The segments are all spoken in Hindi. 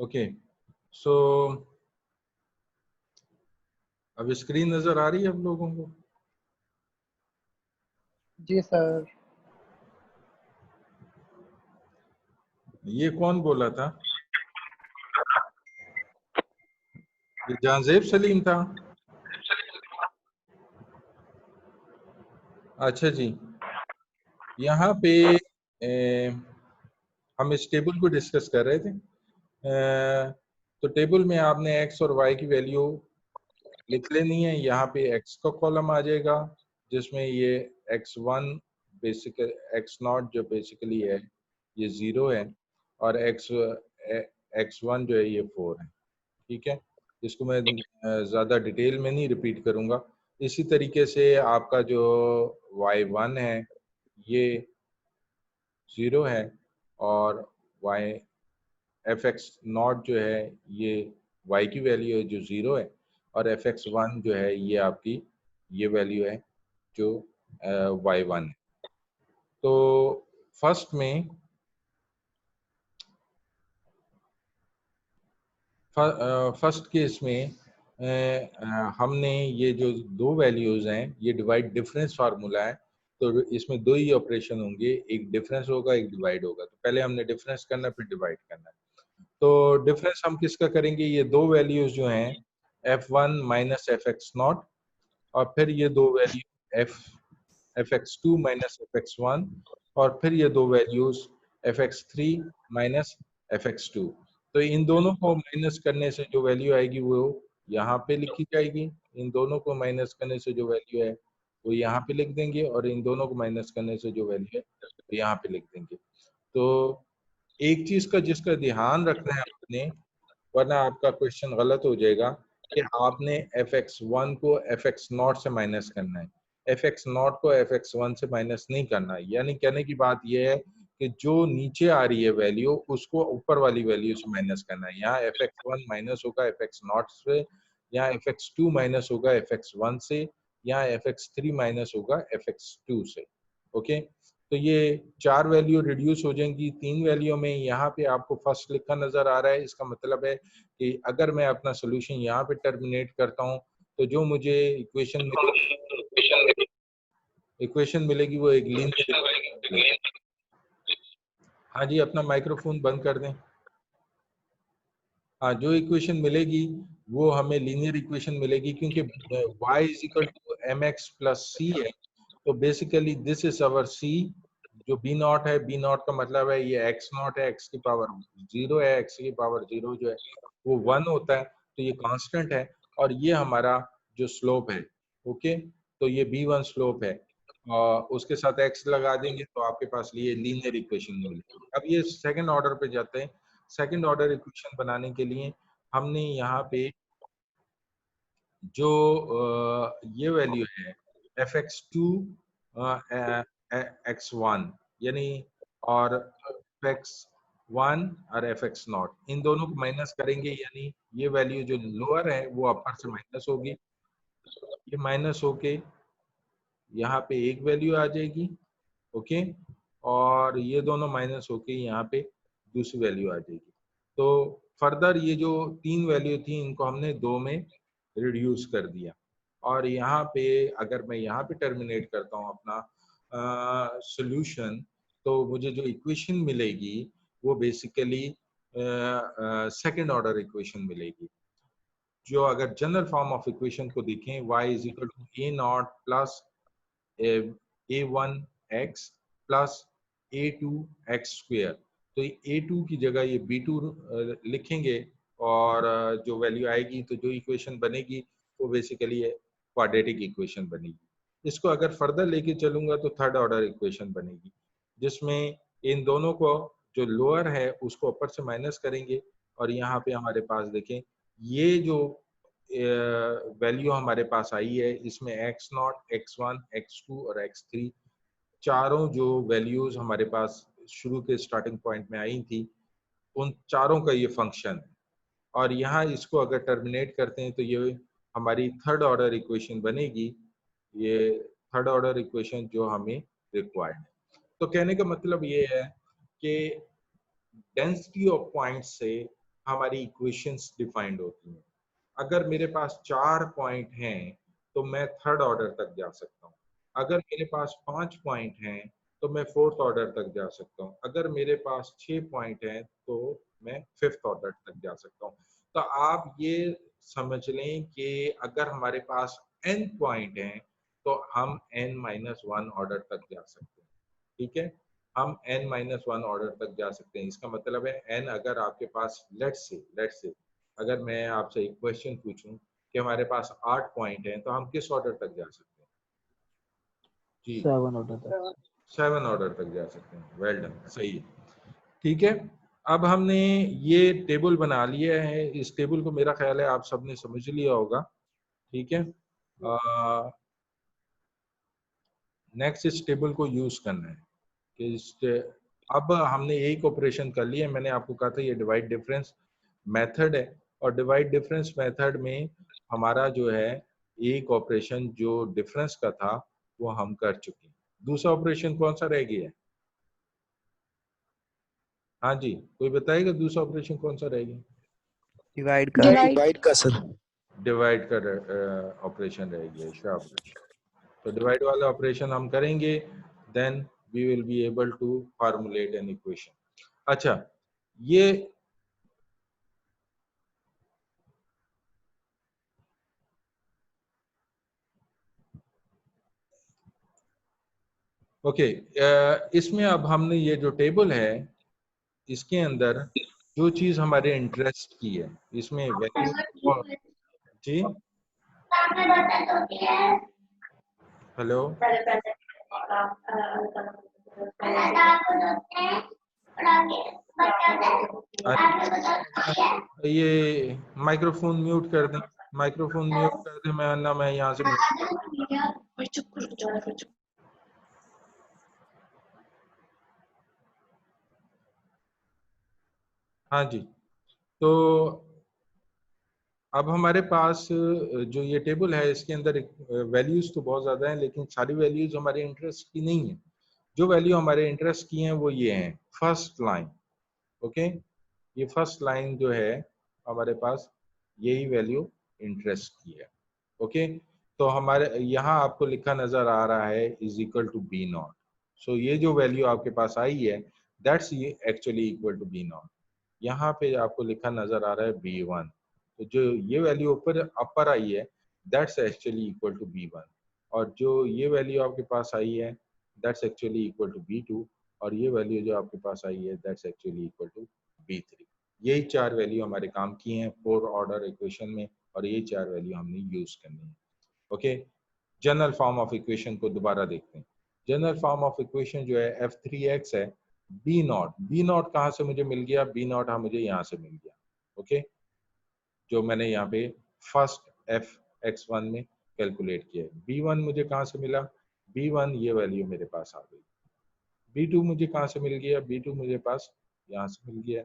ओके, सो अब स्क्रीन नजर आ रही है आप लोगों को? जी सर। ये कौन बोला था? ये जांजेब सलीम था? अच्छा जी, यहाँ पे हम इस टेबल को डिस्कस कर रहे थे। तो टेबल में आपने एक्स और वाई की वैल्यू लिख लेनी है। यहाँ पे एक्स का कॉलम आ जाएगा जिसमें ये x1 बेसिक x0 जो बेसिकली है ये 0 है, और x1 जो है ये 4 है। ठीक है, इसको मैं ज़्यादा डिटेल में नहीं रिपीट करूँगा। इसी तरीके से आपका जो y1 है ये 0 है, और y fx0 जो है ये y की वैल्यू है जो 0 है, और fx1 जो है ये आपकी ये वैल्यू है जो y1 है। तो फर्स्ट केस में हमने ये जो दो वैल्यूज हैं ये डिवाइड डिफरेंस फार्मूला है, तो इसमें दो ही ऑपरेशन होंगे, एक डिफरेंस होगा एक डिवाइड होगा। तो पहले हमने डिफरेंस करना फिर डिवाइड करना है। तो डिफरेंस हम किसका करेंगे? ये दो वैल्यूज जो हैं f1 माइनस fx0, और फिर ये दो वैल्यू fx2 माइनस fx1, और फिर ये दो वैल्यूज fx3 माइनस fx2। तो इन दोनों को माइनस करने से जो वैल्यू आएगी वो यहाँ पे लिखी जाएगी, इन दोनों को माइनस करने से जो वैल्यू है वो यहाँ पे लिख देंगे, और इन दोनों को माइनस करने से जो वैल्यू है वो यहाँ पे लिख देंगे। तो एक चीज का जिसका ध्यान रखना है आपने, वरना आपका क्वेश्चन गलत हो जाएगा, कि आपने fx1 को fx0 से माइनस करना है, fx0 को fx1 से माइनस नहीं करना है। यानी कहने की बात यह है कि जो नीचे आ रही है वैल्यू उसको ऊपर वाली वैल्यू से माइनस करना है। यहाँ fx1 माइनस होगा fx0 से, यहाँ fx2 माइनस होगा fx1 से, यहाँ fx3 माइनस होगा fx2 से। ओके, तो ये चार वैल्यू रिड्यूस हो जाएंगी तीन वैल्यू में। यहाँ पे आपको फर्स्ट लिखा नजर आ रहा है, इसका मतलब है कि अगर मैं अपना सोल्यूशन यहाँ पे टर्मिनेट करता हूँ तो जो मुझे इक्वेशन मिलेगी वो एक लीनियर। हाँ जी, अपना माइक्रोफोन बंद कर दें। हाँ, जो इक्वेशन मिलेगी वो हमें लीनियर इक्वेशन मिलेगी, क्योंकि y is equal to mx plus c है। तो basically this is our c, जो b नॉट है, b नॉट का मतलब है ये x नॉट है, x की पावर 0 है, x की पावर 0 जो है वो 1 होता है, तो ये कांस्टेंट है। और ये हमारा जो स्लोप है, ओके, तो ये b1 स्लोप है, और उसके साथ x लगा देंगे तो आपके पास ये लीनियर इक्वेशन मिलेगी। अब ये सेकंड ऑर्डर पे जाते हैं। सेकंड ऑर्डर इक्वेशन बनाने के लिए हमने यहाँ पे जो ये वैल्यू है fx2 x1 यानी, और fx1 और fx0, इन दोनों को माइनस करेंगे, यानी ये वैल्यू जो लोअर है वो अपर से माइनस होगी, ये माइनस होके यहाँ पे एक वैल्यू आ जाएगी, ओके, और ये दोनों माइनस होके यहाँ पे दूसरी वैल्यू आ जाएगी। तो फर्दर ये जो तीन वैल्यू थी इनको हमने दो में रिड्यूस कर दिया, और यहाँ पे अगर मैं यहाँ पे टर्मिनेट करता हूँ अपना सॉल्यूशन, तो मुझे जो इक्वेशन मिलेगी वो बेसिकली सेकंड ऑर्डर इक्वेशन मिलेगी, जो अगर जनरल फॉर्म ऑफ इक्वेशन को देखें y is equal to a naught plus a1x plus a2x square. तो a2 की जगह ये b2 लिखेंगे, और जो वैल्यू आएगी तो जो इक्वेशन बनेगी वो बेसिकली क्वाड्रेटिक इक्वेशन बनेगी। इसको अगर फर्दर लेके चलूंगा तो थर्ड ऑर्डर इक्वेशन बनेगी, जिसमें इन दोनों को जो लोअर है उसको अपर से माइनस करेंगे, और यहाँ पे हमारे पास देखें ये जो वैल्यू हमारे पास आई है इसमें x0, x1, x2 और x3 चारों जो वैल्यूज हमारे पास शुरू के स्टार्टिंग पॉइंट में आई थी उन चारों का ये फंक्शन है। और यहाँ इसको अगर टर्मिनेट करते हैं तो ये हमारी थर्ड ऑर्डर इक्वेशन बनेगी, ये थर्ड ऑर्डर इक्वेशन जो हमें रिक्वायर्ड है। तो कहने का मतलब ये है कि डेंसिटी ऑफ पॉइंट से हमारी इक्वेशंस डिफाइंड होती हैं। अगर मेरे पास 4 पॉइंट हैं तो मैं थर्ड ऑर्डर तक जा सकता हूँ। अगर मेरे पास 5 पॉइंट हैं तो मैं फोर्थ ऑर्डर तक जा सकता हूँ। अगर मेरे पास 6 पॉइंट हैं तो मैं फिफ्थ ऑर्डर तक जा सकता हूँ। तो आप ये समझ लें कि अगर हमारे पास n पॉइंट हैं तो हम n-1 ऑर्डर तक जा सकते हैं। ठीक है, हम n-1 ऑर्डर तक जा सकते हैं। इसका मतलब है n, अगर आपके पास लेट्स से अगर मैं आपसे एक क्वेश्चन पूछूं कि हमारे पास 8 पॉइंट हैं तो हम किस ऑर्डर तक जा सकते हैं? जी, 7 ऑर्डर तक। 7 ऑर्डर तक जा सकते हैं। वेल डन, सही है। ठीक है, अब हमने ये टेबल बना लिया है। इस टेबल को मेरा ख्याल है आप सबने समझ लिया होगा। ठीक है, नेक्स्ट इस टेबल को यूज करना है कि अब हमने एक ऑपरेशन कर लिया है। मैंने आपको कहा था ये डिवाइड डिफरेंस मेथड है, और डिवाइड डिफरेंस मेथड में हमारा जो है एक ऑपरेशन जो डिफरेंस का था वो हम कर चुके हैं। दूसरा ऑपरेशन कौन सा रह गया है? हाँ जी, कोई बताएगा दूसरा ऑपरेशन कौन सा रह गया? डिवाइड का सर। डिवाइड का ऑपरेशन रह गया। शाबाश। तो डिवाइड वाला ऑपरेशन हम करेंगे, then we will be able to formulate an equation. अच्छा, ये ओके, इसमें अब हमने ये जो टेबल है इसके अंदर जो चीज हमारे इंटरेस्ट की है इसमें वैल्यू। जी, हेलो, ये माइक्रोफोन म्यूट कर दें, माइक्रोफोन म्यूट कर दें, मैं यहाँ से हाँ जी। तो अब हमारे पास जो ये टेबल है इसके अंदर वैल्यूज तो बहुत ज़्यादा हैं, लेकिन सारी वैल्यूज हमारे इंटरेस्ट की नहीं है। जो वैल्यू हमारे इंटरेस्ट की हैं वो ये हैं, फर्स्ट लाइन। ओके, ये फर्स्ट लाइन जो है हमारे पास यही वैल्यू इंटरेस्ट की है। ओके, तो हमारे यहाँ आपको लिखा नज़र आ रहा है is equal to B naught. So ये जो वैल्यू आपके पास आई है दैट्स ये actually equal to B naught. यहाँ पे आपको लिखा नज़र आ रहा है B1। तो जो ये वैल्यू ऊपर अपर आई है that's actually equal to B1, और जो ये वैल्यू आपके पास आई है that's actually equal to B2, और ये वैल्यू जो आपके पास आई है that's actually equal to B3। यही चार वैल्यू हमारे काम की हैं फोर ऑर्डर इक्वेशन में, और यही चार वैल्यू हमने यूज करनी है। Okay, general form of equation को दोबारा देखते हैं। जनरल फॉर्म ऑफ इक्वेशन जो है f3x है, बी नॉट। बी नॉट कहाँ से मुझे मिल गया? बी नॉट मुझे यहाँ से मिल गया। ओके, जो मैंने यहाँ पे फर्स्ट f(x1) में कैलकुलेट किया है। b1 मुझे कहाँ से मिला? b1 ये वैल्यू मेरे पास आ गई। b2 मुझे कहाँ से मिल गया? b2 मुझे पास यहाँ से मिल गया।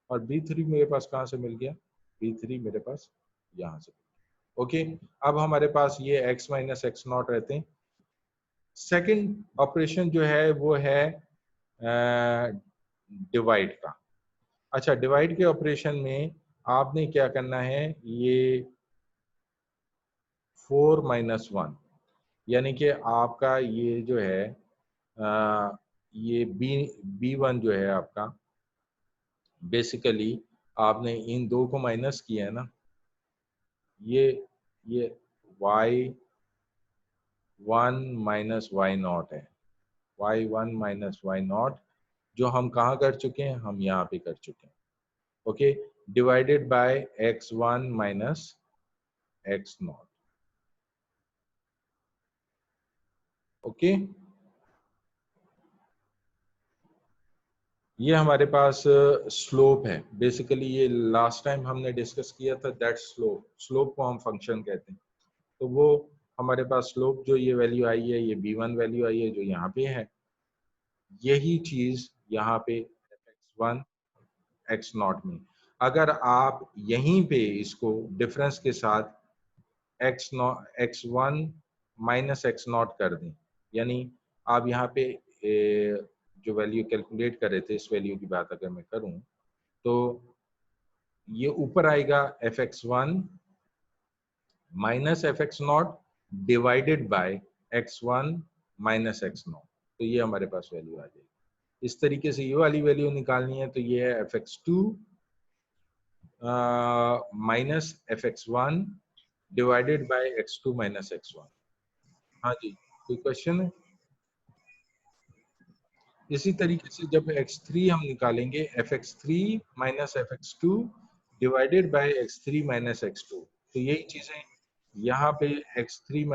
और b3 मेरे पास कहाँ से मिल गया? b3 मेरे पास यहाँ से। ओके, अब हमारे पास ये x माइनस एक्स नॉट रहते हैं। सेकंड ऑपरेशन जो है वो है डिवाइड का। अच्छा, डिवाइड के ऑपरेशन में आपने क्या करना है, ये 4-1, यानी कि आपका ये जो है ये B1 जो है आपका, बेसिकली आपने इन दो को माइनस किया है ना, ये y1 माइनस वाई नॉट है। y1 माइनस वाई नॉट जो हम कहाँ कर चुके हैं? हम यहाँ पे कर चुके हैं। Okay, divided by x1 minus x not. Okay, ये हमारे पास स्लोप है। बेसिकली ये लास्ट टाइम हमने डिस्कस किया था, दैट स्लोप। स्लोप को हम फंक्शन कहते हैं। तो वो हमारे पास स्लोप जो ये वैल्यू आई है, ये b1 वैल्यू आई है जो यहाँ पे है, यही चीज यहाँ पे x1 एक्स नॉट में। अगर आप यहीं पे इसको डिफरेंस के साथ x1 माइनस एक्स नॉट कर दें, यानी आप यहाँ पे जो वैल्यू कैलकुलेट कर रहे थे, इस वैल्यू की बात अगर मैं करूं तो ये ऊपर आएगा fx1 minus fx0 divided by x1 minus x0। तो ये हमारे पास वैल्यू आ जाएगी। इस तरीके से ये वाली वैल्यू निकालनी है, तो ये है fx2 minus fx1 divided by x2 minus x1। हाँ जी, कोई क्वेश्चन है? इसी तरीके से जब x3 हम निकालेंगे fx3 minus fx2 divided by x3 minus x2, तो यही चीजें यहाँ पे x3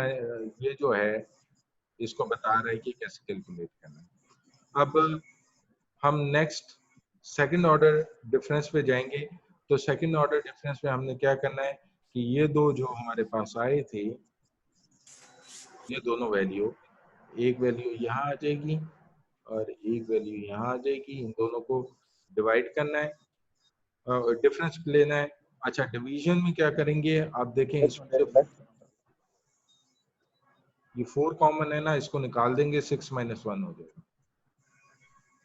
ये जो है इसको बता रहा है कि कैसे कैलकुलेट करना है। अब हम नेक्स्ट सेकंड ऑर्डर डिफरेंस पे जाएंगे। तो सेकंड ऑर्डर डिफरेंस में हमने क्या करना है कि ये दो जो हमारे पास आए थे, ये दोनों वैल्यू, एक वैल्यू यहाँ आ जाएगी और एक वैल्यू यहाँ आ जाएगी, इन दोनों को डिवाइड करना है, डिफरेंस लेना है। अच्छा, डिवीजन में क्या करेंगे आप देखें, इसमें जो ये 4 कॉमन है ना, इसको निकाल देंगे, 6 माइनस 1 हो जाएगा।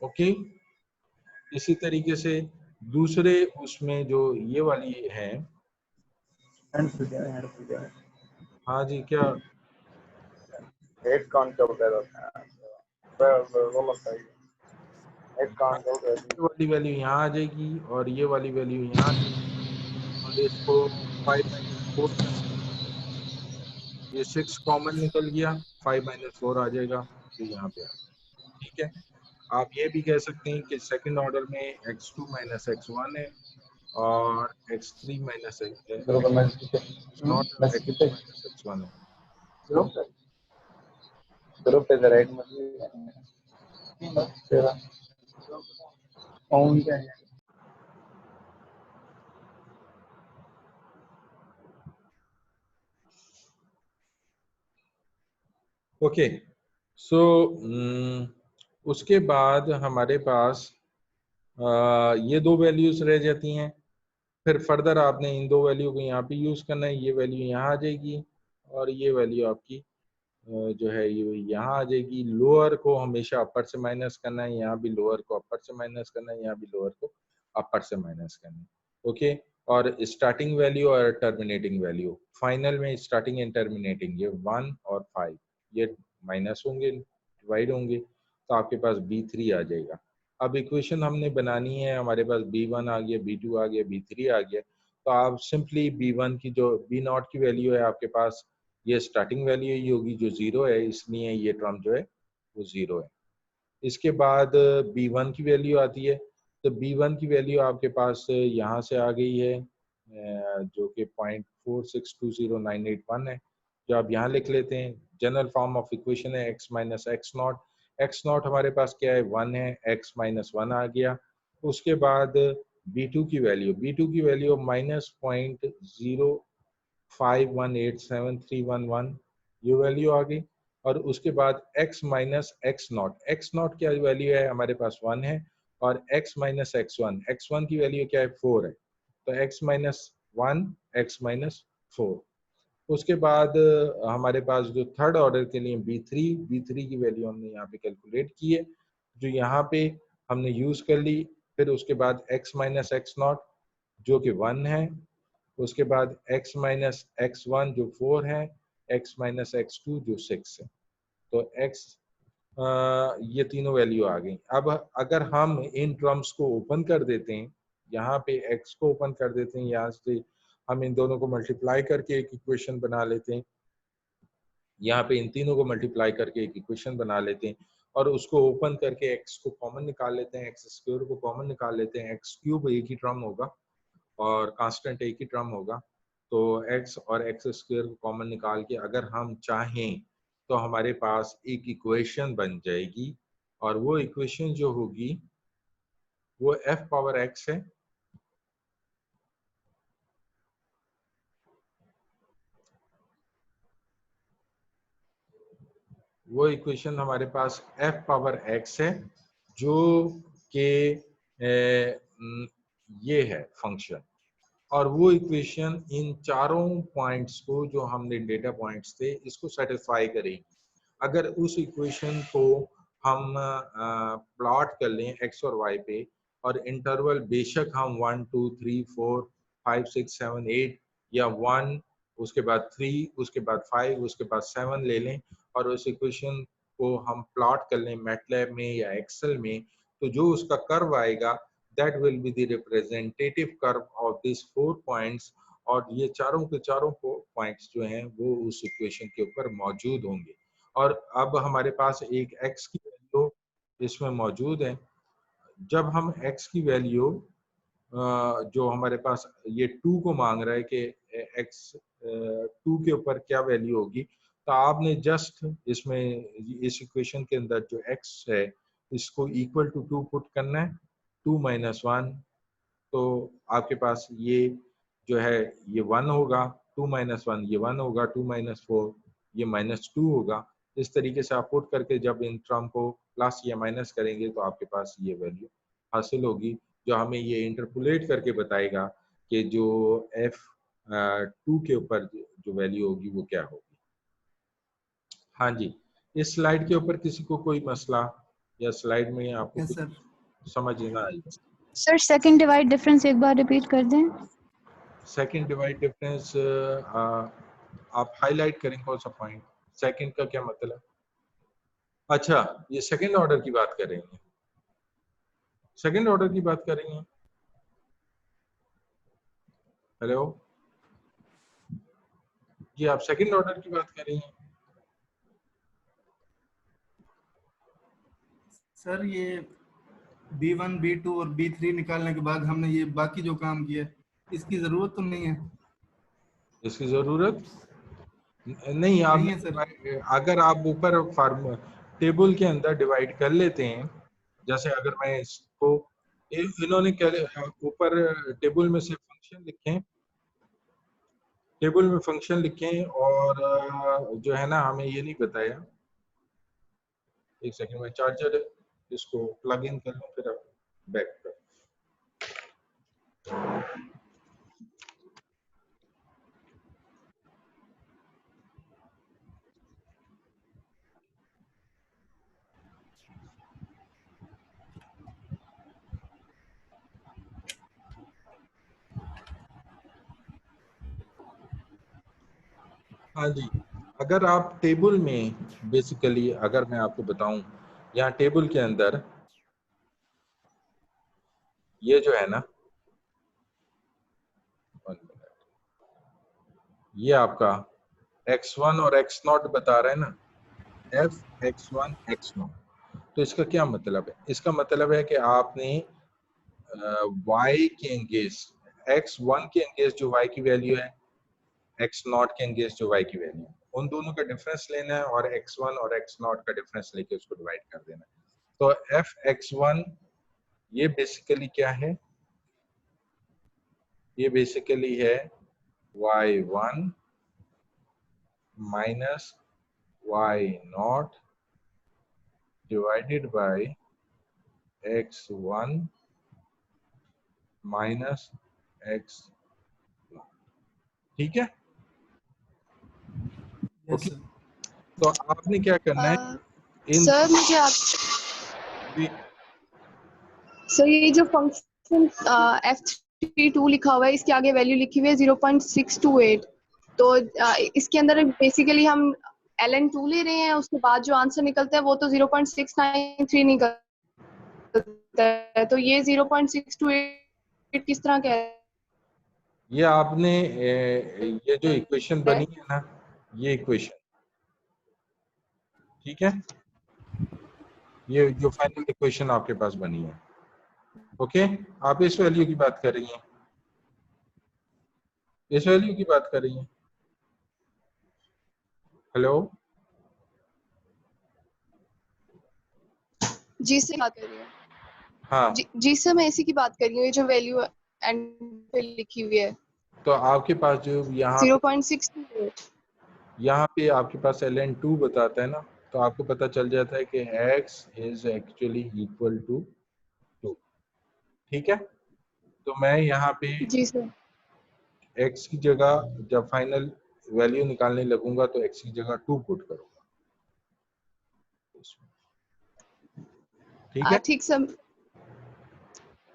ओके, इसी तरीके से दूसरे उसमें जो ये वाली है, हाँ जी, क्या एक काउंट का बता रहा था, एक काउंट का ये वाली वैल्यू यहाँ आ जाएगी और ये वाली वैल्यू यहाँ, और इसको 5 माइनस 4 कर देंगे, ये 6 कॉमन निकल गया, 5 माइनस 4 आ जाएगा, तो यहाँ पे आ, ठीक है। आप ये भी कह सकते हैं कि सेकंड ऑर्डर में x2 माइनस x1 है और x3 माइनस x0 और x2 माइनस x1 है। ग्रुप पे जरा एक ओके, सो उसके बाद हमारे पास ये दो वैल्यूज रह जाती हैं। फिर फर्दर आपने इन दो वैल्यू को यहाँ पे यूज करना है, ये वैल्यू यहाँ आ जाएगी और ये वैल्यू आपकी जो है ये यहाँ आ जाएगी। लोअर को हमेशा अपर से माइनस करना है, यहाँ भी लोअर को अपर से माइनस करना है, यहाँ भी लोअर को अपर से माइनस करना है। ओके, और स्टार्टिंग वैल्यू और टर्मिनेटिंग वैल्यू, फाइनल में स्टार्टिंग एंड टर्मिनेटिंग ये 1 और 5 ये माइनस होंगे, डिवाइड होंगे, तो आपके पास B3 आ जाएगा। अब इक्वेशन हमने बनानी है, हमारे पास B1 आ गया, B2 आ गया, B3 आ गया, तो आप सिंपली B1 की जो B0 की वैल्यू है आपके पास, ये स्टार्टिंग वैल्यू ही होगी जो 0 है, इसलिए ये टर्म जो है वो 0 है। इसके बाद B1 की वैल्यू आती है, तो B1 की वैल्यू आपके पास यहाँ से आ गई है जो कि 0.4620981 है, जो आप यहाँ लिख लेते हैं। जनरल फॉर्म ऑफ इक्वेशन है x minus x not, x not हमारे पास क्या है 1 है, x माइनस 1 आ गया। उसके बाद B2 की वैल्यू -0.51873111 ये वैल्यू आ गई। और उसके बाद x माइनस एक्स नॉट क्या वैल्यू है हमारे पास 1 है, और x माइनस x1 की वैल्यू क्या है 4 है, तो x माइनस 1 x माइनस 4। उसके बाद हमारे पास जो थर्ड ऑर्डर के लिए B3 की वैल्यू हमने यहाँ पे कैलकुलेट की है, जो यहाँ पे हमने यूज कर ली। फिर उसके बाद x माइनस एक्स नॉट जो कि 1 है, उसके बाद x माइनस x1 जो 4 है, x माइनस x2 जो 6 है, तो x ये तीनों वैल्यू आ गई। अब अगर हम इन टर्म्स को ओपन कर देते हैं, यहाँ पे x को ओपन कर देते हैं, यहाँ से हम इन दोनों को मल्टीप्लाई करके एक इक्वेशन बना लेते हैं, यहाँ पे इन तीनों को मल्टीप्लाई करके एक इक्वेशन बना लेते हैं, और उसको ओपन करके x को कॉमन निकाल लेते हैं, एक्स स्क्वायर को कॉमन निकाल लेते हैं, एक्स क्यूब एक ही टर्म होगा और कांस्टेंट एक ही टर्म होगा, तो x और एक्स स्क्वायर को कॉमन निकाल के अगर हम चाहें तो हमारे पास एक इक्वेशन बन जाएगी, और वो इक्वेशन जो होगी वो f पावर x है। वो इक्वेशन हमारे पास f पावर x है, जो कि ये है फंक्शन, और वो इक्वेशन इन चारों पॉइंट्स को जो हमने डेटा पॉइंट्स थे इसको सेटिस्फाई करेगी। अगर उस इक्वेशन को हम प्लॉट कर लें x और y पे, और इंटरवल बेशक हम 1 2 3 4 5 6 7 8 या 1, उसके बाद 3, उसके बाद 5, उसके बाद 7 ले लें और उस इक्वेशन को हम प्लॉट कर लें मैटलैब में या एक्सेल में, तो जो उसका कर्व आएगा that will be the representative curve of this 4 points, और ये चारों के चारों पॉइंट्स जो हैं वो उस इक्वेशन के ऊपर मौजूद होंगे। और अब हमारे पास एक x की वैल्यू इसमें मौजूद है। जब हम x की वैल्यू जो हमारे पास ये 2 को मांग रहा है कि x 2 के ऊपर क्या वैल्यू होगी, तो आपने जस्ट इसमें इस इक्वेशन के अंदर जो x है इसको इक्वल टू 2 पुट करना है, 2 माइनस 1, तो आपके पास ये जो है ये 1 होगा, 2 माइनस 1 ये 1 होगा, 2 माइनस 4 ये माइनस 2 होगा। इस तरीके से आप पुट करके जब इन टर्म को प्लस या माइनस करेंगे तो आपके पास ये वैल्यू हासिल होगी, जो हमें ये इंटरपोलेट करके बताएगा कि जो f2 के ऊपर जो वैल्यू होगी वो क्या होगी। हाँ जी, इस स्लाइड के ऊपर किसी को कोई मसला या स्लाइड में आपको यस कुछ सर। समझ ना आई? सर सेकंड डिवाइड डिफरेंस एक बार रिपीट कर दें। सेकंड डिवाइड डिफरेंस आप हाईलाइट करें कौन सा पॉइंट, सेकंड का क्या मतलब? अच्छा, ये सेकंड ऑर्डर की बात कर रही हैं, सेकंड ऑर्डर की बात कर रही हैं। हेलो जी, आप सेकंड ऑर्डर की बात कर रही हैं? सर ये B1 B2 और B3 निकालने के बाद हमने ये बाकी जो काम किया इसकी जरूरत तो नहीं है? इसकी जरूरत नहीं, नहीं आपने है सर। अगर आप ऊपर फार्म टेबल के अंदर डिवाइड कर लेते हैं, जैसे अगर मैं इसको इन्होंने ऊपर टेबल में से फंक्शन लिखे, टेबल में फंक्शन लिखें और जो है ना हमें ये नहीं बताया। एक सेकंड में चार्जर इसको प्लग इन कर लूं फिर बैक कर। हाँ जी, अगर आप टेबल में बेसिकली अगर मैं आपको बताऊं, यहाँ टेबल के अंदर ये जो है ना, ये आपका x1 और x0 बता रहा है ना, f x1 x0, तो इसका क्या मतलब है? इसका मतलब है कि आपने y के एंगेज x1 के एंगेज जो y की वैल्यू है, x0 के एंगेज जो y की वैल्यू है, उन दोनों का डिफरेंस लेना है और x1 और x0 का डिफरेंस लेके उसको डिवाइड कर देना है। तो f x1 ये बेसिकली क्या है? ये बेसिकली है y1 minus y0 divided by x1 minus x, ठीक है? ओके, तो आपने क्या करना है इन सर मुझे आप भी, सर ये जो फंक्शन f32 लिखा हुआ है इसके आगे वैल्यू लिखी हुई है 0.628, तो इसके अंदर बेसिकली हम ln2 ले रहे हैं, उसके बाद जो आंसर निकलता है वो तो 0.693 निकलता है, तो ये 0.628 किस तरह का है? ये आपने ये जो इक्वेशन बनी है ना, ये इक्वेशन, ठीक है, ये जो फाइनल इक्वेशन आपके पास बनी है, ओके, आप इस वैल्यू की बात कर रही हैं, इस वैल्यू की बात कर रही हैं। हेलो जी सर बात कर रही हूँ। हाँ, जी सर मैं इसी की बात कर रही हूँ, ये जो वैल्यू एंड पे लिखी हुई है तो आपके पास जो यहाँ 0.628। पे आपके पास ln2 बताता है ना, तो आपको पता चल जाता है कि x is actually equal to 2, ठीक है? तो मैं यहाँ पे जी सर। x की जगह जब फाइनल वैल्यू निकालने लगूंगा तो x की जगह 2 पुट करूंगा, ठीक है? ठीक सर,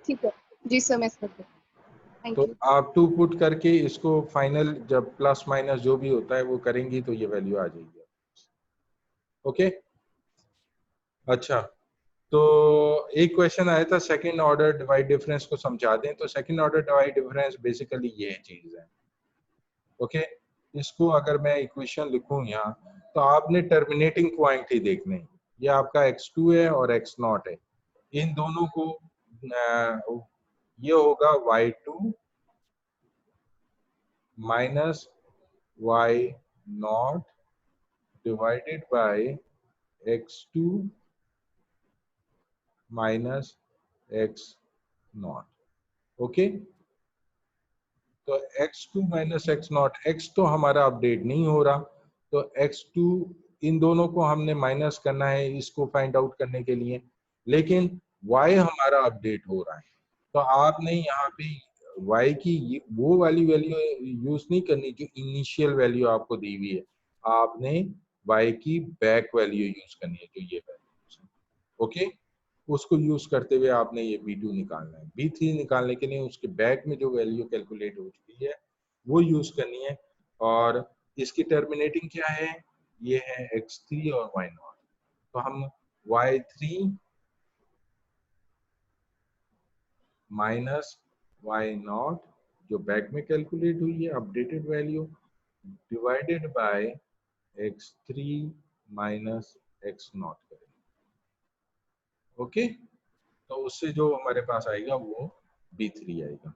ठीक है जी सर मैं समझ गई। थैंक तो यू। आप 2 पुट करके इसको फाइनल जब प्लस माइनस जो भी होता है वो करेंगी तो ये वैल्यू आ जाएगी। ओके अच्छा, तो एक क्वेश्चन आया था सेकंड ऑर्डर डिवाइड डिफरेंस को समझा दें। तो second order divide difference basically ये चीज है। ओके इसको अगर मैं इक्वेशन लिखूं यहाँ, तो आपने टर्मिनेटिंग पॉइंट ही देखने हैं। ये आपका x2 है और x0 है। इन दोनों को ये होगा y2 minus y0 divided by x2 minus x0। Okay तो x2 माइनस x0, x तो हमारा अपडेट नहीं हो रहा, तो x2 इन दोनों को हमने माइनस करना है इसको फाइंड आउट करने के लिए, लेकिन y हमारा अपडेट हो रहा है। तो आपने यहाँ पे y की वो वाली वैल्यू यूज नहीं करनी जो इनिशियल वैल्यू आपको दी हुई है, आपने y की बैक वैल्यू यूज करनी है जो ये वैल्यू। ओके उसको यूज करते हुए आपने ये B2 निकालना है। B3 निकालने के लिए उसके बैक में जो वैल्यू कैलकुलेट हो चुकी है वो यूज करनी है। और इसकी टर्मिनेटिंग क्या है, ये है x3 और y0। तो हम y3 माइनस y0 जो बैक में कैलकुलेट हुई है updated value divided by x3 minus x0 करेंगे। ओके तो उससे जो हमारे पास आएगा वो B3 आएगा।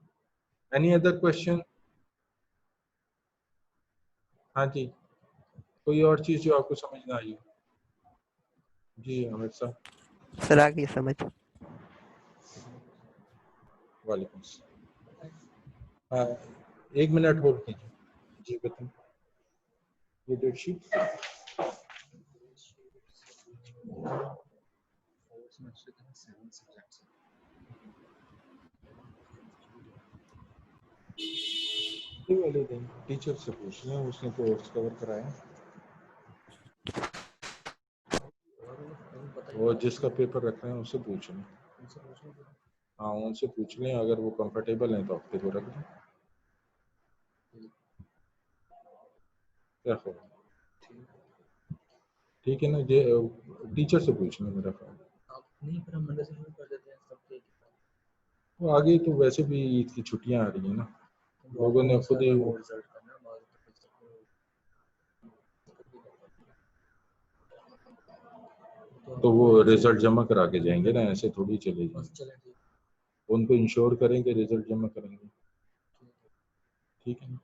Any other question? हाँ जी, कोई और चीज जो आपको समझ ना आई? जी अमित साहब। सर आ गई समझ। वालेकुम सलाम। हाँ 1 मिनट होल्ड कीजिए। जी बताइए। ये डेट शीट वाले दिन टीचर से पूछ लें, उसने कोर्स कवर कराया और जिसका पेपर रख रहे हैं उससे पूछ लें। हाँ उनसे पूछ लें, अगर वो कंफर्टेबल हैं तो हफ्ते को रख दें। क्या ख्याल? ठीक है ना, जे टीचर से पूछ लें मेरा ख्याल। नहीं फिर हम मंडे से शुरू कर देते हैं सब ठीक। तो आगे तो वैसे भी ईद की छुट्टियां आ रही हैं ना, लोगों ने खुद ही तो वो रिजल्ट जमा करा के जाएंगे ना, ऐसे थोड़ी चले जाएंगे। उनको इंश्योर करेंगे रिजल्ट जमा करेंगे। ठीक है ना,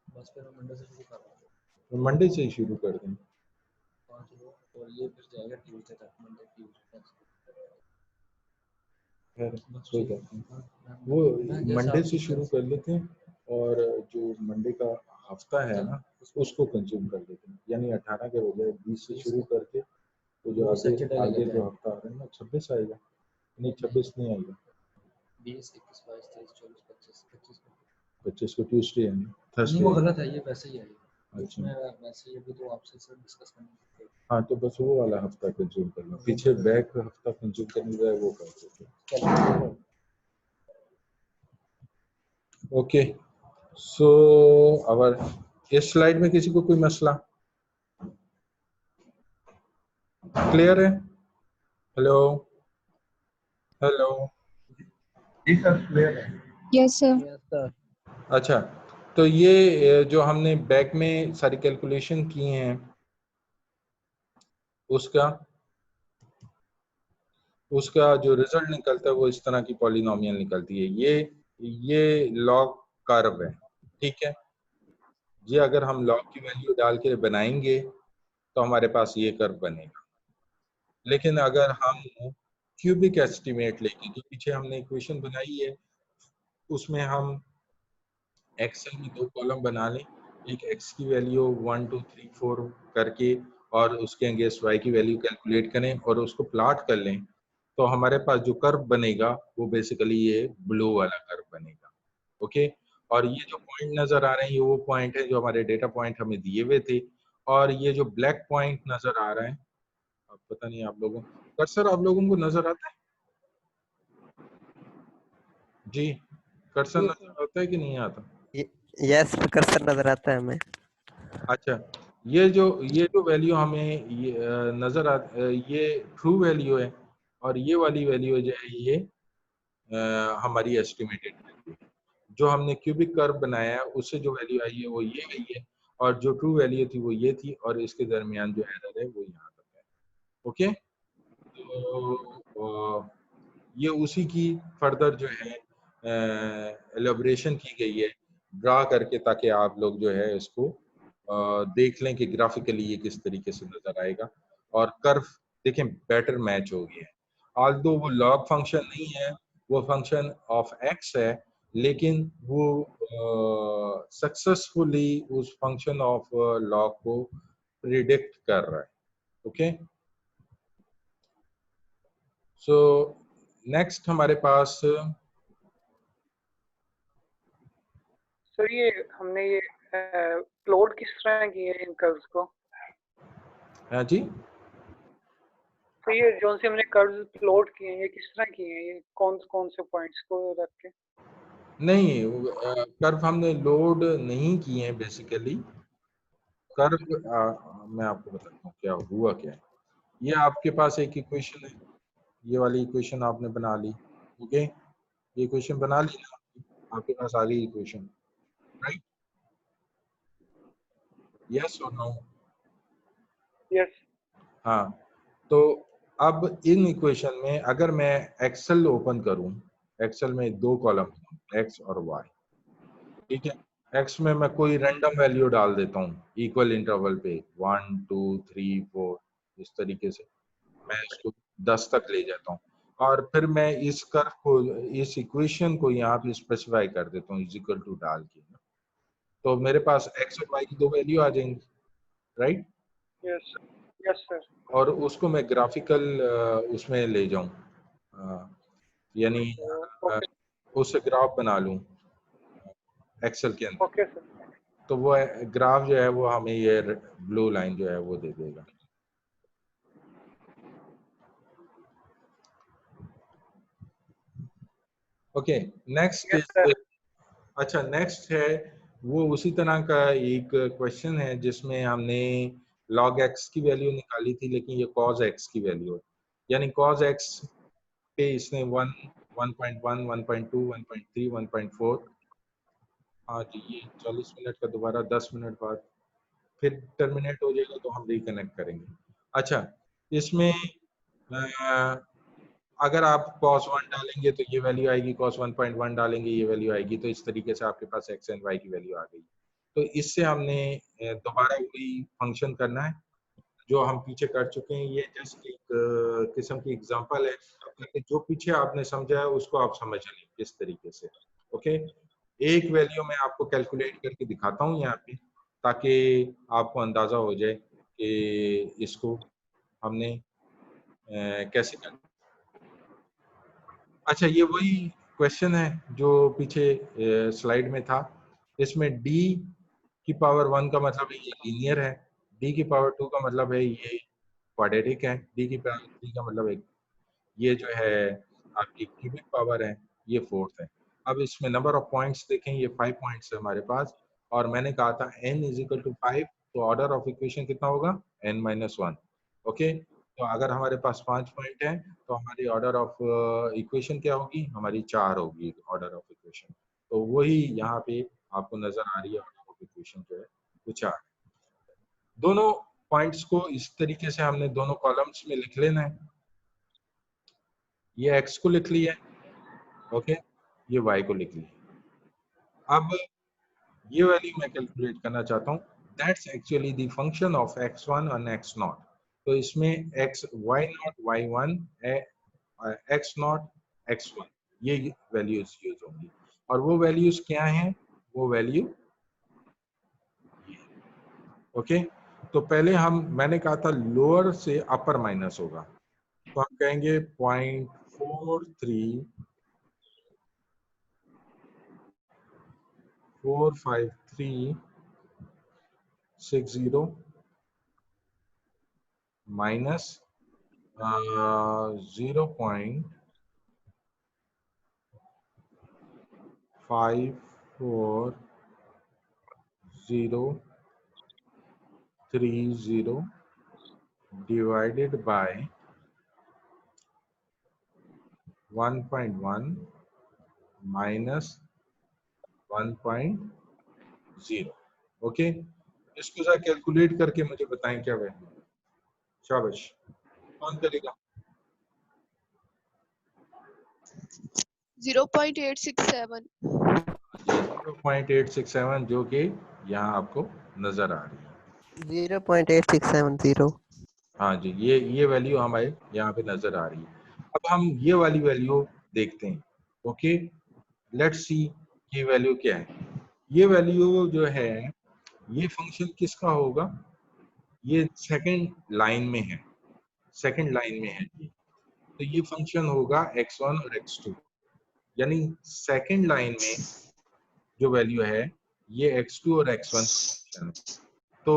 बस फिर हम मंडे से शुरू कर देंगे। तो मंडे से ही शुरू कर दें। और ये फिर जाएगा ट्यूसडे तक, मंडे ट्यूसडे तक। खैर कोई बात नहीं, वो मंडे से शुरू कर लेते हैं और जो मंडे का हफ्ता है ना उसको कंज्यूम कर लेते हैं, यानी 18 के बजाय 20 से शुरू करके तो जो आगे जो हफ्ता आ रहा है ना 26 आएगा। नहीं 26 नहीं आएगा, 20 21 22 23 24 25 25 को ट्यूसडे है ना, थर्सडे। वो गलत है, ये वैसे ही है। अच्छा वैसे ही अभी तो आपसे सर डिस्कस करना है। हाँ तो बस वो वाला हफ्ता कंज्यूम कर लो, पीछे बैक हफ्ता कंज्यूम करने जाए वो कर सकते। ओके सो अवर इस स्लाइड में किसी को कोई मसला? क्लियर है? हेलो हेलो जी सर क्लियर है। Yes sir. अच्छा तो ये जो हमने बैक में सारी कैलकुलेशन की हैं उसका जो रिजल्ट निकलता है वो इस तरह की पॉलिनोमियल निकलती है। ये लॉग कर्व है, ठीक है। ये अगर हम लॉग की वैल्यू डाल के बनाएंगे तो हमारे पास ये कर्व बनेगा। लेकिन अगर हम क्यूबिक एस्टिमेट लेके, जो पीछे हमने इक्वेशन बनाई है उसमें हम एक्सेल में 2 कॉलम बना लें, एक एक्स की वैल्यू 1 2 3 4 करके और उसके अगेंस्ट वाई की वैल्यू कैलकुलेट करें और उसको प्लॉट कर लें, तो हमारे पास जो कर्व बनेगा वो बेसिकली ये ब्लू वाला कर्व बनेगा। ओके और ये जो पॉइंट नजर आ रहे हैं ये वो पॉइंट है जो हमारे डेटा पॉइंट हमें दिए हुए थे। और ये जो ब्लैक पॉइंट नजर आ रहा है, अब पता नहीं आप लोगों कर्सर आप लोगों को नजर आता है? जी कर्सर नजर आता है कि नहीं आता? यस कर्सर नजर आता है हमें। अच्छा, ये जो वैल्यू हमें ये नजर आ ये ट्रू वैल्यू है और ये वाली वैल्यू जो है ये हमारी एस्टिमेटेड वैल्यू है। जो हमने क्यूबिक कर्व बनाया है उससे जो वैल्यू आई है वो ये आई है और जो ट्रू वैल्यू थी वो ये थी और इसके दरमियान जो एरर है वो यहाँ तक है। ओके, तो ये उसी की फर्दर जो है एलेबोरेशन की गई है ड्रा करके, ताकि आप लोग जो है इसको देख लें कि ग्राफिकली ये किस तरीके से नजर आएगा। और कर्व देखें बेटर मैच हो गया है, ऑल्दो वो लॉग फंक्शन नहीं है, वो फंक्शन ऑफ एक्स है, लेकिन वो सक्सेसफुली उस फंक्शन ऑफ लॉग को प्रिडिक्ट कर रहा है। ओके, सो नेक्स्ट हमारे पास सर ये हमने ये प्लॉट किस तरह किए हैं इन कर्व्स को? हाँ जी, तो ये जो से हमने कर्व्स प्लॉट किए हैं ये किस तरह किए हैं? ये कौन कौन से पॉइंट्स को रख के? नहीं कर्व हमने लोड नहीं किए हैं बेसिकली। कर्व मैं आपको बताता हूँ क्या हुआ क्या है। ये आपके पास एक इक्वेशन है, ये वाली इक्वेशन आपने बना ली। ओके, ये इक्वेशन बना ली ना, आपके पास आ गई इक्वेशन, राइट? यस और नो? यस। हाँ, तो अब इन इक्वेशन में अगर मैं एक्सेल ओपन करूं, एक्सेल में दो कॉलम एक्स और वाई, ठीक है। एक्स में मैं कोई रैंडम वैल्यू डाल देता हूँ इक्वल इंटरवल पे 1 2 3 4, इस तरीके से मैं इसको 10 तक ले जाता हूँ और फिर मैं इस कर्व को, इस इक्वेशन को यहाँ पे स्पेसिफाई कर देता हूँ इज इक्वल टू डाल के, तो मेरे पास एक्स और वाई की दो वैल्यू आ जाएंगी, राइट? Yes yes sir. और उसको मैं ग्राफिकल उसमें ले जाऊं, यानी उससे ग्राफ बना लूं एक्सेल के अंदर। Okay sir. तो वो ग्राफ जो है वो हमें ये ब्लू लाइन जो है वो दे देगा। ओके, नेक्स्ट अच्छा नेक्स्ट है वो उसी तरह का एक क्वेश्चन है जिसमें हमने log x की वैल्यू निकाली थी, लेकिन ये cos x की वैल्यू है, यानी cos x पे इसने 1 1.1 1.2 1.3 1.4, हाँ जी, ये 40 मिनट का दोबारा 10 मिनट बाद फिर टर्मिनेट हो जाएगा तो हम रिकनेक्ट करेंगे। अच्छा, इसमें अगर आप cos 1 डालेंगे तो ये वैल्यू आएगी, cos 1.1 डालेंगे ये वैल्यू आएगी, तो इस तरीके से आपके पास x एंड y की वैल्यू आ गई। तो इससे हमने दोबारा वही फंक्शन करना है जो हम पीछे कर चुके हैं। ये जस्ट एक किस्म की एग्जांपल है, जो पीछे आपने समझा है उसको आप समझ लें किस तरीके से। ओके, एक वैल्यू मैं आपको कैलकुलेट करके दिखाता हूँ यहाँ पे, ताकि आपको अंदाजा हो जाए कि इसको हमने कैसे करना। अच्छा, ये वही क्वेश्चन है जो पीछे स्लाइड में था। इसमें d की पावर 1 का मतलब है ये लीनियर है, d की पावर 2 का मतलब है ये क्वाड्रेटिक है, d की पावर 3 का मतलब है ये जो है आपकी क्यूबिक पावर है, ये फोर्थ है। अब इसमें नंबर ऑफ पॉइंट्स देखें, ये 5 पॉइंट्स है हमारे पास, और मैंने कहा था n इज इक्वल टू 5, तो ऑर्डर ऑफ इक्वेशन कितना होगा n-1। ओके, तो अगर हमारे पास 5 पॉइंट है तो हमारी ऑर्डर ऑफ इक्वेशन क्या होगी, हमारी 4 होगी ऑर्डर ऑफ इक्वेशन। तो वही यहाँ पे आपको नजर आ रही है, ऑर्डर ऑफ इक्वेशन जो है वो 4। दोनों पॉइंट्स को इस तरीके से हमने दोनों कॉलम्स में लिख लेना है। ये x को लिख लिया, ओके, ये y को लिख लिया। अब ये वैल्यू मैं कैलकुलेट करना चाहता हूँ, that's actually the function of x1 और x0। तो इसमें x y0 y1 x0 x1 ये वैल्यूज यूज होंगी, और वो वैल्यूज क्या हैं, वो वैल्यू ओके। तो पहले मैंने कहा था लोअर से अपर माइनस होगा, तो हम कहेंगे 0.45360 minus 0.553 543030 divided by 1.1 minus 1.0. Okay, इसको जरा कैलकुलेट करके मुझे बताएं क्या वैल्यू। शाबाश, कौन करेगा? 0.867 0.867 जो कि यहाँ आपको नजर आ रही है। 0.8670। हाँ जी, ये वैल्यू हमारे यहाँ पे नजर आ रही है। अब हम ये वाली वैल्यू देखते हैं। ओके, लेट्स सी ये वैल्यू क्या है। ये वैल्यू जो है ये फंक्शन किसका होगा? ये सेकंड लाइन में है, सेकंड लाइन में है ये। तो ये फंक्शन होगा x1 और x2, यानी सेकंड लाइन में जो वैल्यू है ये x2 और x1 फंक्शन है। तो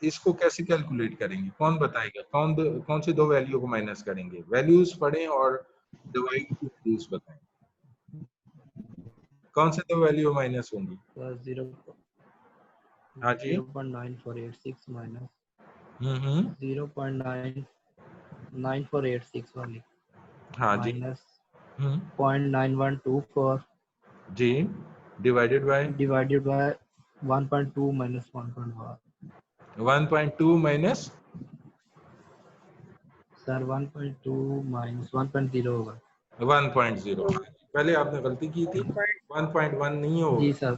इसको कैसे कैलकुलेट करेंगे? कौन बताएगा? कौन से दो वैल्यू को माइनस करेंगे? वैल्यूज पढ़ें और डिवाइड की वैल्यूज बताएं। कौन से दो वैल्यू माइनस होंगी? 0.9486 माइनस 0.9486 वाली हाँ जी, माइनस 0.9124 जी, divided by 1.2 minus 1.1 1.2 minus sir 1.2 minus 1.0 होगा 1.0। पहले आपने गलती की थी, 1.1 नहीं होगा। जी सर,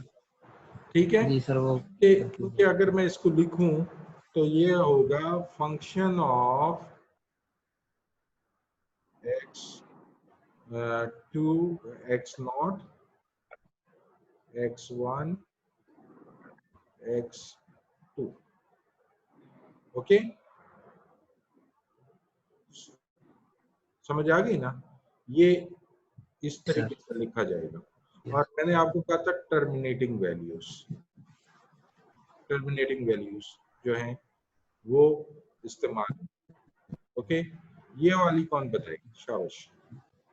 ठीक है जी सर, वो क्योंकि अगर मैं इसको लिखूं तो ये होगा function of x2 x0 x1 x2। Okay, समझ आ गई ना? ये इस तरीके से लिखा जाएगा। और मैंने आपको कहा था टर्मिनेटिंग वैल्यूज जो हैं वो इस्तेमाल। ओके, ये वाली कौन बताएगी? शाबाश।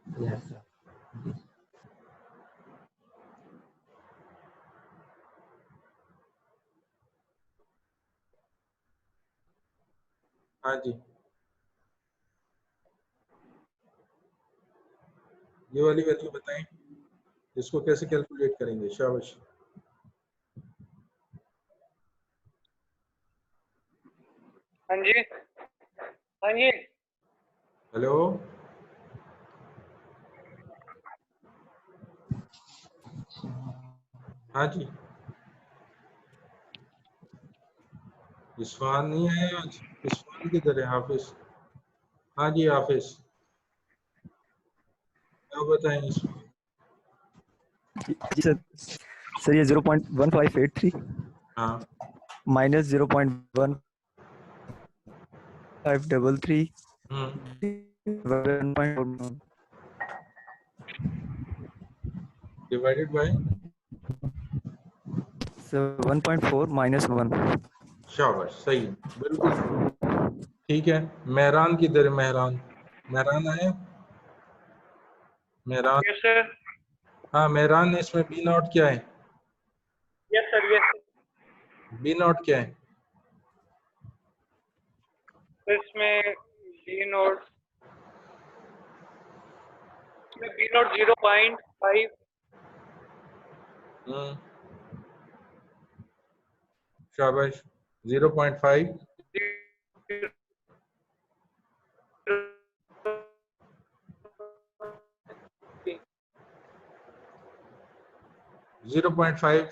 Yes sir. हाँ जी, ये वाली वैल्यू बताएं, इसको कैसे कैलकुलेट करेंगे? शाबाश। हाँ जी, हाँ जी, हेलो, हाँ जी, इस्फान नहीं है आज। इस्फान किधर है? हाफिज। हाँ जी हाफिज, क्या बताएं इस्फान? जी सर, सर ये 0.1583 हाँ, माइनस 0.1533 डिवाइडेड बाय 1.4 माइनस 1। शाबाश, सही, बिल्कुल ठीक है। मेहरान किधर है? मेहरान आए? मेहरान, यस सर, हाँ मेहरान, इसमें बी नॉट क्या है? Yes sir, yes. B naught क्या है? इसमें बी नोट 0.5 शाबाश, 0.5 0.5। 0.5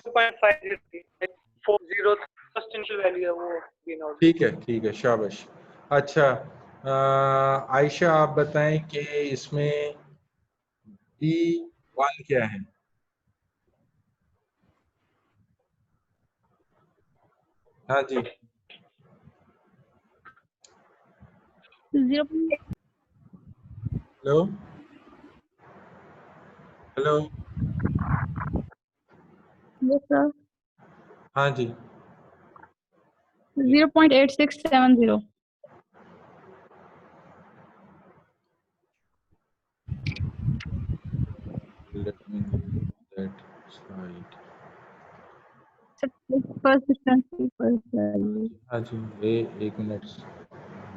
फर्स्ट इनिशियल वैल्यू है वो बी नोट। ठीक है, शाबाश। अच्छा, आयशा आप बताएं कि इसमें B1 क्या है? हाँ जी, 0.8 हेलो हेलो, yes sir, हाँ जी, 0.8670 let me do that. Right. First difference की फर्स्ट वैल्यू हाँ जी, एक मिनट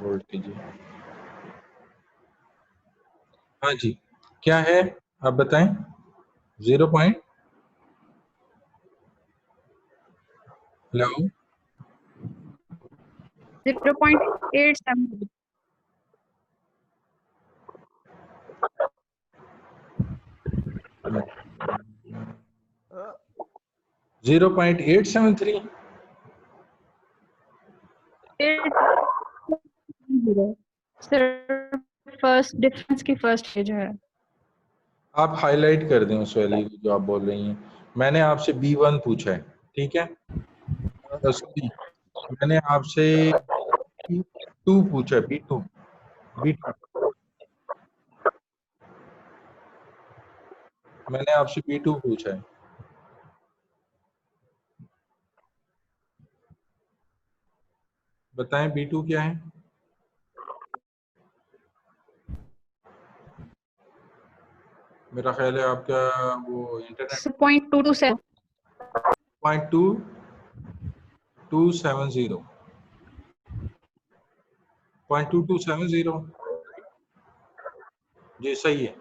होल्ड कीजिए। हाँ जी, क्या है आप बताएं। 0 point, hello, 0.87 0.873। Sir first difference की फर्स्ट जो है आप हाईलाइट कर दें उस वैल्यू को जो आप बोल रही हैं। मैंने आपसे B1 पूछा है, ठीक है। सॉरी, मैंने आपसे B2 पूछा है, B2 मैंने आपसे B2 पूछा है। बताएं B2 क्या है। मेरा ख्याल है आपका वो इंटरनेट 0.227 0.2270 0.2270 जी सही है।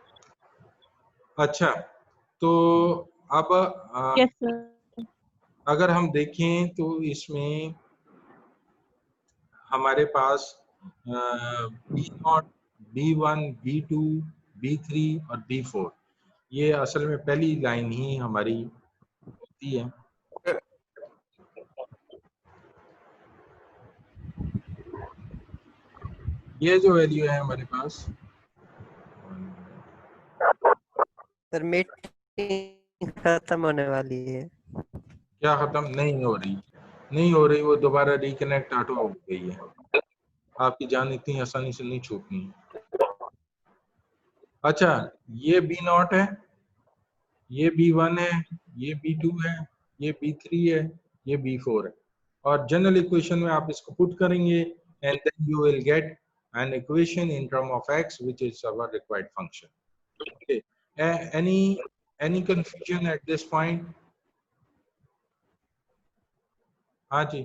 अच्छा, तो अब यस सर अगर हम देखें तो इसमें हमारे पास B0, B1, B2, B3 और B4, ये असल में पहली लाइन ही हमारी होती है। ये जो वैल्यू है हमारे पास, सर मीटिंग खत्म होने वाली है। क्या खत्म नहीं हो रही, वो दोबारा रिकनेक्ट ऑटो हो गई है। आपकी जान इतनी आसानी से नहीं छूटनी। अच्छा, ये B0 है, ये B1 है, ये B2 है, ये B3 है, ये B4 है, और जनरल इक्वेशन में आप इसको पुट करेंगे and then you will get an equation in term of x which is our required function. Okay, any confusion at this point? हाँ जी।